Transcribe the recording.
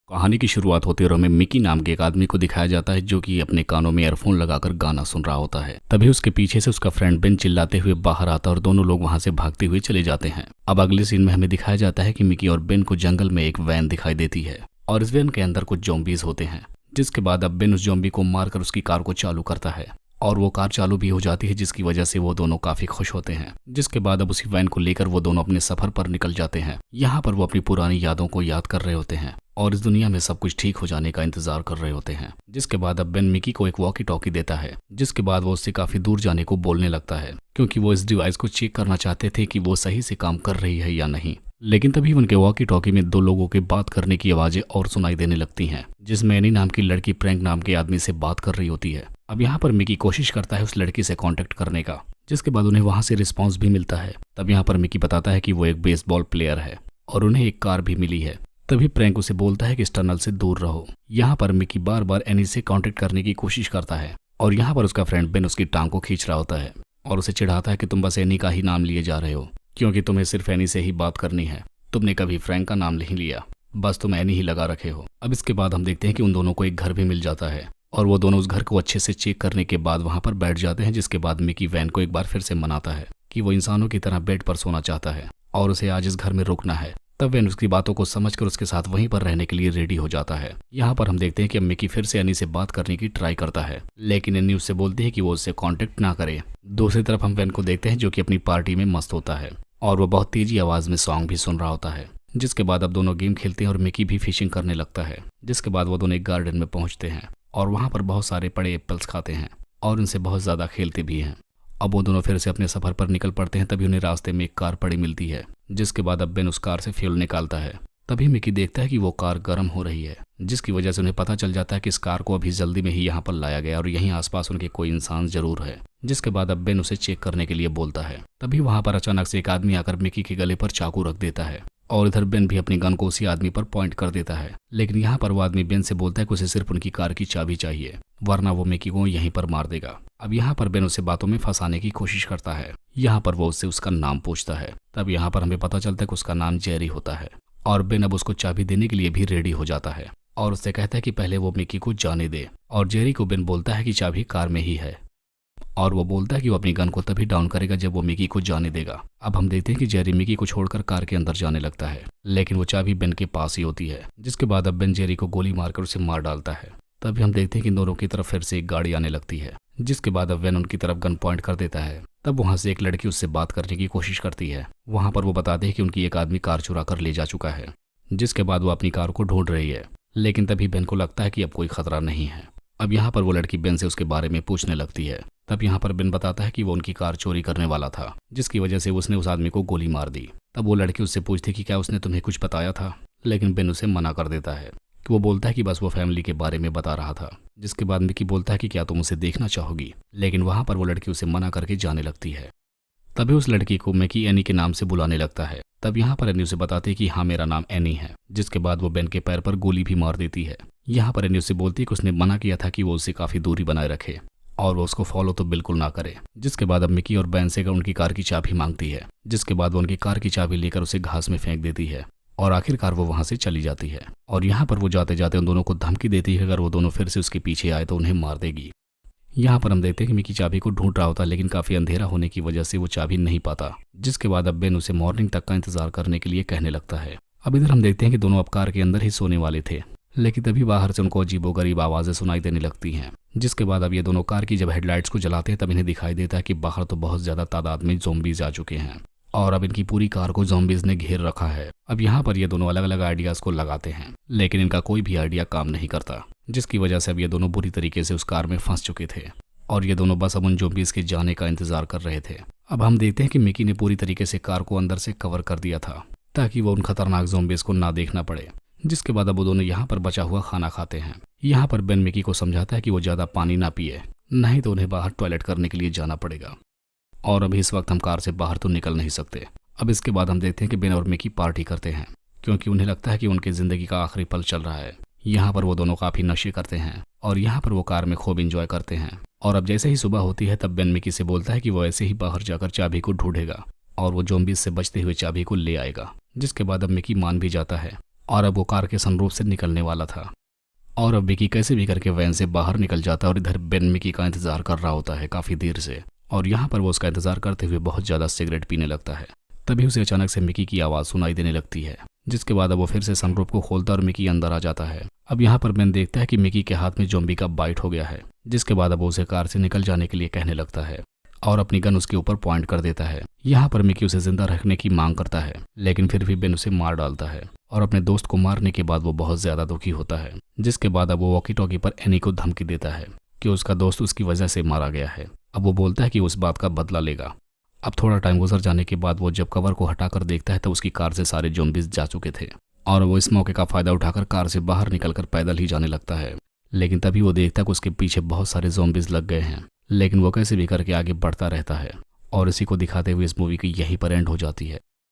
कहानी की शुरुआत होती है और हमें मिकी नाम के एक आदमी को दिखाया जाता है जो कि अपने कानों में ईयरफोन लगाकर गाना सुन रहा होता है। तभी उसके पीछे से उसका फ्रेंड बेन चिल्लाते हुए बाहर आता है और दोनों लोग वहां से भागते हुए चले जाते हैं। अब अगले सीन में हमें दिखाया जाता है कि मिकी और बेन को जंगल में एक वैन दिखाई देती है और इस वैन के अंदर कुछ ज़ॉम्बीज होते हैं। जिसके बाद अब बेन उस ज़ॉम्बी को मारकर उसकी कार को चालू करता है और वो कार चालू भी हो जाती है, जिसकी वजह से वो दोनों काफी खुश होते हैं। जिसके बाद अब उसी वैन को लेकर वो दोनों अपने सफर पर निकल जाते हैं। यहाँ पर वो अपनी पुरानी यादों को याद कर रहे होते हैं और इस दुनिया में सब कुछ ठीक हो जाने का इंतजार कर रहे होते हैं। जिसके बाद अब बेन मिकी को एक वॉकी टॉकी देता है, जिसके बाद वो उससे काफी दूर जाने को बोलने लगता है क्योंकि वो इस डिवाइस को चेक करना चाहते थे कि वो सही से काम कर रही है या नहीं। लेकिन तभी उनके वॉकी टॉकी में दो लोगों के बात करने की आवाजें और सुनाई देने लगती हैं, जिसमें एनी नाम की लड़की प्रैंक नाम के आदमी से बात कर रही होती है। अब यहाँ पर मिकी कोशिश करता है उस लड़की से कांटेक्ट करने का, जिसके बाद उन्हें वहां से रिस्पांस भी मिलता है। तब यहाँ पर मिकी बताता है कि वो एक बेसबॉल प्लेयर है और उन्हें एक कार भी मिली है। तभी प्रैंक उसे बोलता है कि इस टनल से दूर रहो। यहाँ पर मिकी बार बार एनी से कांटेक्ट करने की कोशिश करता है और यहाँ पर उसका फ्रेंड बेन उसकी टांग को खींच रहा होता है और उसे चिढ़ाता है कि तुम बस एनी का ही नाम लिए जा रहे हो क्योंकि तुम्हें सिर्फ एनी से ही बात करनी है। तुमने कभी फ्रैंक का नाम नहीं लिया, बस तुम एनी ही लगा रखे हो। अब इसके बाद हम देखते हैं कि उन दोनों को एक घर भी मिल जाता है और वो दोनों उस घर को अच्छे से चेक करने के बाद वहां पर बैठ जाते हैं। जिसके बाद मिकी वैन को एक बार फिर से मनाता है कि वो इंसानों की तरह बेड पर सोना चाहता है और उसे आज इस घर में रुकना है। तब वैन उसकी बातों को समझकर उसके साथ वहीं पर रहने के लिए रेडी हो जाता है। यहाँ पर हम देखते हैं कि अब मिकी फिर से एनी से बात करने की ट्राई करता है, लेकिन एनी उससे बोलती है कि वो उससे कांटेक्ट ना करे। दूसरी तरफ हम वैन को देखते हैं जो कि अपनी पार्टी में मस्त होता है और वो बहुत तेजी आवाज में सॉन्ग भी सुन रहा होता है। जिसके बाद अब दोनों गेम खेलते हैं और मिकी भी फिशिंग करने लगता है। जिसके बाद वो दोनों एक गार्डन में पहुंचते हैं और वहां पर बहुत सारे बड़े एप्पल्स खाते हैं और उनसे बहुत ज्यादा खेलते भी हैं। अब वो दोनों फिर से अपने सफर पर निकल पड़ते हैं। तभी उन्हें रास्ते में एक कार पड़ी मिलती है। जिसके बाद अब बेन उस कार से फ्यूल निकालता है। तभी मिकी देखता है कि वो कार गर्म हो रही है, जिसकी वजह से उन्हें पता चल जाता है कि इस कार को अभी जल्दी में ही यहाँ पर लाया गया और यहीं आसपास उनके कोई इंसान जरूर है। जिसके बाद अब बेन उसे चेक करने के लिए बोलता है। तभी वहां पर अचानक से एक आदमी आकर मिकी के गले पर चाकू रख देता है और इधर बेन भी अपनी गन को उसी आदमी पर पॉइंट कर देता है। लेकिन यहाँ पर वो आदमी बेन से बोलता है कि उसे सिर्फ उनकी कार की चाबी चाहिए, वरना वो मिकी को यहीं पर मार देगा। अब यहाँ पर बेन उसे बातों में फंसाने की कोशिश करता है। यहाँ पर वो उससे उसका नाम पूछता है। तब यहाँ पर हमें पता चलता है कि उसका नाम जेरी होता है और बेन अब उसको चाबी देने के लिए भी रेडी हो जाता है और उससे कहता है कि पहले वो मिकी को जाने दे। और जेरी को बेन बोलता है कि चाबी कार में ही है और वो बोलता है कि वो अपनी गन को तभी डाउन करेगा जब वो मिकी को जाने देगा। अब हम देखते हैं कि जेरी मिकी को छोड़कर कार के अंदर जाने लगता है, लेकिन वो चाबी बेन के पास ही होती है। जिसके बाद अब बेन जेरी को गोली मारकर उसे मार डालता है। तभी हम देखते हैं कि दोनों की तरफ फिर से एक गाड़ी आने लगती है। जिसके बाद अब वेन उनकी तरफ गन पॉइंट कर देता है। तब वहां से एक लड़की उससे बात करने की कोशिश करती है। वहां पर वो बताते हैं कि उनकी एक आदमी कार चुरा कर ले जा चुका है। जिसके बाद वो अपनी कार को ढूंढ रही है, लेकिन तभी बेन को लगता है कि अब कोई खतरा नहीं है। अब यहाँ पर वो लड़की बेन से उसके बारे में पूछने लगती है। तब यहाँ पर बेन बताता है कि वो उनकी कार चोरी करने वाला था, जिसकी वजह से उसने उस आदमी को गोली मार दी। तब वो लड़की उससे पूछती कि क्या उसने तुम्हें कुछ बताया था, लेकिन बेन उसे मना कर देता है कि वो बोलता है कि बस वो फैमिली के बारे में बता रहा था। जिसके बाद मिकी बोलता है कि क्या तुम उसे देखना चाहोगी, लेकिन वहां पर वो लड़की उसे मना करके जाने लगती है। तभी उस लड़की को मिकी एनी के नाम से बुलाने लगता है। तब यहाँ पर एनी उसे बताती है कि हाँ मेरा नाम एनी है। जिसके बाद वो बेन के पैर पर गोली भी मार देती है। यहाँ पर एनी उसे बोलती है कि उसने मना किया था कि वो उससे काफी दूरी बनाए रखे और वो उसको फॉलो तो बिल्कुल ना करे। जिसके बाद अब मिकी और बेन से उनकी कार की चाबी मांगती है। जिसके बाद वो उनकी कार की चाबी लेकर उसे घास में फेंक देती है और आखिरकार वो वहां से चली जाती है। और यहाँ पर वो जाते जाते उन दोनों को धमकी देती है अगर वो दोनों फिर से उसके पीछे आए तो उन्हें मार देगी। यहाँ पर हम देखते हैं कि मिकी चाबी को ढूंढ रहा होता, लेकिन काफी अंधेरा होने की वजह से वो चाबी नहीं पाता। जिसके बाद अब बेन उसे मॉर्निंग तक का इंतजार करने के लिए कहने लगता है। अब इधर हम देखते हैं कि दोनों अब कार के अंदर ही सोने वाले थे, लेकिन तभी बाहर से उनको अजीबोगरीब आवाजें सुनाई देने लगती हैं। जिसके बाद अब ये दोनों कार की जब हेडलाइट्स को जलाते हैं तब इन्हें दिखाई देता है कि बाहर तो बहुत ज्यादा तादाद में ज़ॉम्बीज आ चुके हैं और अब इनकी पूरी कार को ज़ॉम्बीज ने घेर रखा है। अब यहाँ पर ये दोनों अलग अलग आइडियाज को लगाते हैं, लेकिन इनका कोई भी आइडिया काम नहीं करता। जिसकी वजह से अब ये दोनों बुरी तरीके से उस कार में फंस चुके थे और ये दोनों बस अब उन ज़ॉम्बीज के जाने का इंतजार कर रहे थे। अब हम देखते हैं कि मिकी ने पूरी तरीके से कार को अंदर से कवर कर दिया था ताकि वो उन खतरनाक ज़ॉम्बीज को ना देखना पड़े। जिसके बाद अब वो दोनों यहाँ पर बचा हुआ खाना खाते हैं। यहाँ पर बेन मिकी को समझाता है कि वो ज्यादा पानी ना पिए, नहीं तो उन्हें बाहर टॉयलेट करने के लिए जाना पड़ेगा और अभी इस वक्त हम कार से बाहर तो निकल नहीं सकते। अब इसके बाद हम देखते हैं कि बेन और मिकी पार्टी करते हैं क्योंकि उन्हें लगता है कि उनकी जिंदगी का आखिरी पल चल रहा है। यहाँ पर वो दोनों काफी नशे करते हैं और यहाँ पर वो कार में खूब एंजॉय करते हैं। और अब जैसे ही सुबह होती है तब बेन मिकी से बोलता है कि वो ऐसे ही बाहर जाकर चाबी को ढूंढेगा और वो ज़ॉम्बीज से बचते हुए चाबी को ले आएगा। जिसके बाद अब मिकी मान भी जाता है और अब वो कार के सनरूफ से निकलने वाला था। और अब मिकी कैसे भी करके वैन से बाहर निकल जाता है और इधर बेन मिकी का इंतजार कर रहा होता है काफी देर से। और यहाँ पर वो उसका इंतजार करते हुए बहुत ज्यादा सिगरेट पीने लगता है। तभी उसे अचानक से मिकी की आवाज सुनाई देने लगती है, जिसके बाद अब वो फिर से सनरूफ को खोलता और मिकी अंदर आ जाता है। अब यहाँ पर बेन देखता है कि मिकी के हाथ में ज़ॉम्बी का बाइट हो गया है, जिसके बाद अब वो उसे कार से निकल जाने के लिए कहने लगता है और अपनी गन उसके ऊपर पॉइंट कर देता है। यहाँ पर मिकी उसे जिंदा रखने की मांग करता है, लेकिन फिर भी बेन उसे मार डालता है। और अपने दोस्त को मारने के बाद वो बहुत ज्यादा दुखी होता है, जिसके बाद अब वो वॉकी टॉकी पर एनी को धमकी देता है कि उसका दोस्त उसकी वजह से मारा गया है। अब वो बोलता है कि उस बात का बदला लेगा। अब थोड़ा टाइम गुजर जाने के बाद वो जब कवर को हटाकर देखता है तो उसकी कार से सारे ज़ॉम्बीज जा चुके थे और वो इस मौके का फायदा उठाकर कार से बाहर निकलकर पैदल ही जाने लगता है। लेकिन तभी वो देखता है कि उसके पीछे बहुत सारे ज़ॉम्बीज लग गए हैं, लेकिन वो कैसे भी करके आगे बढ़ता रहता है। और इसी को दिखाते हुए इस मूवी की यहीं पर एंड हो जाती है।